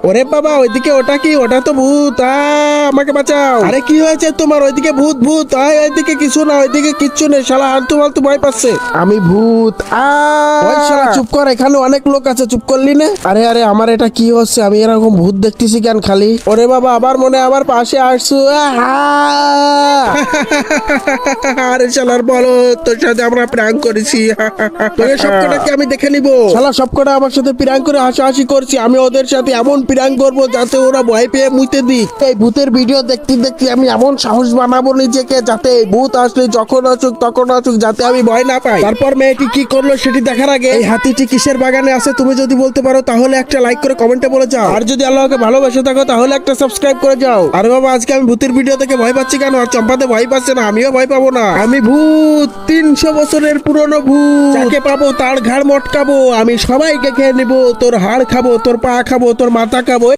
ওরে বাবা ওইদিকে ওটা কি? ওটা তো ভূত। আমাকে বাঁচাও। আরে কি হয়েছে তোমার? ওইদিকে ভূত ভূত। ওইদিকে কিছু না, ওইদিকে কিচ্ছু নেই। শালা আলতু ফালতু ভয় পাচ্ছে। আমি ভূত। ওই শালা চুপ কর, এখানে অনেক লোক আছে, চুপ করলি না? আরে আরে আমার এটা কি হচ্ছে? আমি এরকম ভূত দেখতেছি কেন খালি? ওরে বাবা আবার মনে হয় আমার পাশে আসছো। আরে শালার বলো, তোর সাথে আমরা প্র্যাঙ্ক করেছি। তোকে সবকটাকে আমি দেখে নিব। শালা সবকটা আমার সাথে প্র্যাঙ্ক করে হাসাহাসি করছি। আমি ওদের সাথে এমন প্র্যাঙ্ক করবো যাতে ওরা ভয় পেয়ে মুইতে দিক। এই ভূতের ভিডিও দেখতে দেখতে আমি এমন সাহস বানাবো নিজেকে, যাতে এই ভূত আসলে যখন আসুক তখন আসুক, যাতে আমি ভয় না পাই। তারপর মেয়েটি কি করলো সেটি দেখার আগে, এই হাতিটি কিসের বাগানে আছে তুমি যদি বলতে পারো তাহলে একটা লাইক করে কমেন্টে বলে যাও। আর যদি আল্লাহকে ভালোবেসে থাকো তাহলে একটা সাবস্ক্রাইব করে যাও। আরে বাবা আজকে আমি ভূতের ভিডিও থেকে ভয় পাচ্ছি কেন? আর চম্পাতে ভয় পাচ্ছে না, আমিও ভয় পাবো না। আমি ভূত, 300 বছরের পুরনো ভূত। যাকে পাবো তার ঘাড় মটকাবো। আমি সবাইকে খেয়ে নিবো। তোর হাড় খাবো, তোর পা খাবো, তোর মাথা খাবো।